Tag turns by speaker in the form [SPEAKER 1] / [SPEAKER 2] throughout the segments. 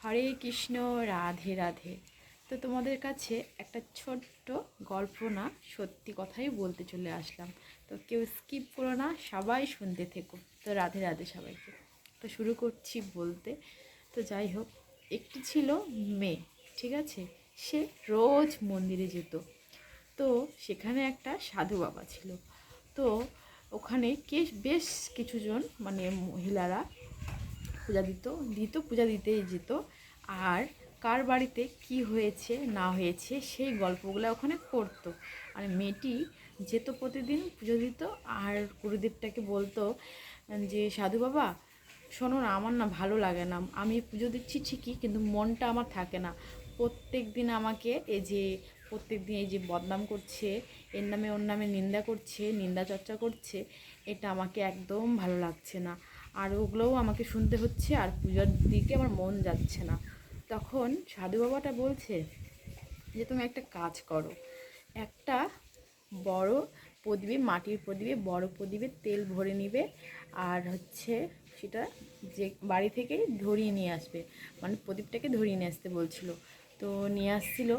[SPEAKER 1] হরে কৃষ্ণ, রাধে রাধে। তো তোমাদের কাছে একটা ছোট্ট গল্প না, সত্যি কথাই বলতে চলে আসলাম। তো কেউ স্কিপ করো না, সবাই শুনতে থেকো। তো রাধে রাধে সবাইকে। তো শুরু করছি বলতে। তো যাই হোক, একটি ছিল মেয়ে, ঠিক আছে। সে রোজ মন্দিরে যেত। তো সেখানে একটা সাধু বাবা ছিল। তো ওখানে বেশ কিছুজন মানে মহিলারা পূজা পূজা দিতেই যেত। আর কার বাড়িতে কি হয়েছে না হয়েছে সেই গল্পগুলো ওখানে করতো। আর মেয়েটি যেত প্রতিদিন পুজো দিত। আর গুরুদেবটাকে বলতো যে সাধু বাবা, শোনো না, আমার না ভালো লাগে না, আমি পুজো দিচ্ছি ঠিকই কিন্তু মনটা আমার থাকে না। প্রত্যেক দিন এই যে বদনাম করছে, এর নামে ওর নামে নিন্দা করছে, নিন্দা চর্চা করছে, এটা আমাকে একদম ভালো লাগছে না। আর ওগুলোও আমাকে শুনতে হচ্ছে, আর পূজার দিকে আমার মন যাচ্ছে না। তখন সাধু বাবাটা বলছে যে তুমি একটা কাজ করো, একটা বড় প্রদীপে, মাটির প্রদীপে, বড় প্রদীপে তেল ভরে নিবে। আর সেটা যে বাড়ি থেকে ধরিয়ে নিয়ে আসবে, মানে প্রদীপটাকে ধরিয়ে নিয়ে আসতে বলছিল। তো নিয়ে আসছিল।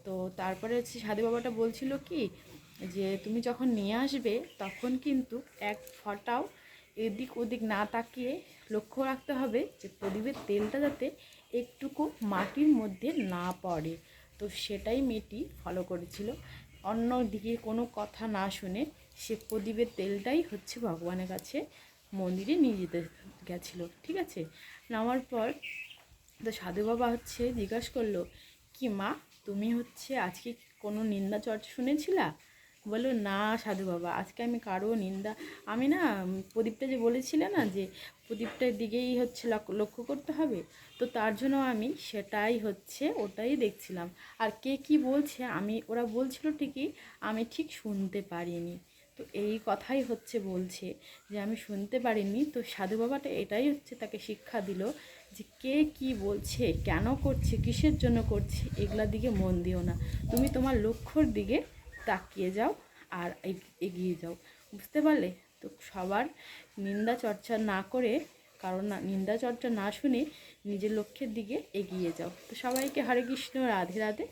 [SPEAKER 1] তো তারপরে সাধু বাবাটা বলছিল কি, যে তুমি যখন নিয়ে আসবে তখন কিন্তু এক ফোঁটাও এদিক ওদিক না তাকিয়ে লক্ষ্য রাখতে হবে যে প্রদীপের তেলটা যাতে একটুকু মাটির মধ্যে না পড়ে। তো সেটাই মেয়েটি ফলো করেছিল। অন্য দিকে কোনো কথা না শুনে সে প্রদীপের তেলটাই ভগবানের কাছে মন্দিরে নিয়ে যেতে গেছিলো, ঠিক আছে। নামার পর তো সাধু বাবা জিজ্ঞাসা করলো, কি মা, তুমি আজকে কোনো নিন্দা চর্চা শুনেছিলা? বললো, না সাধু বাবা, আজকে আমি কারো নিন্দা, আমি না প্রদীপটা যে বলেছিলে না যে প্রদীপটার দিকেই লক্ষ্য করতে হবে, তো তার জন্য আমি সেটাই ওটাই দেখছিলাম। আর কে কি বলছে, ওরা বলছিল ঠিকই, আমি ঠিক শুনতে পারিনি। তো এই কথাই বলছে যে আমি শুনতে পারিনি। তো সাধু বাবাটা এটাই তাকে শিক্ষা দিল যে কে কি বলছে, কেন করছে, কিসের জন্য করছে, এগুলার দিকে মন দিও না, তুমি তোমার লক্ষ্যর দিকে তাকিয়ে যাও আর এগিয়ে যাও। বুঝতে পারলে? তো সবার নিন্দা চর্চা না করে, কারণ নিন্দা চর্চা না শুনে নিজের লক্ষ্যের দিকে এগিয়ে যাও। তো সবাইকে হরে কৃষ্ণ, রাধে রাধে।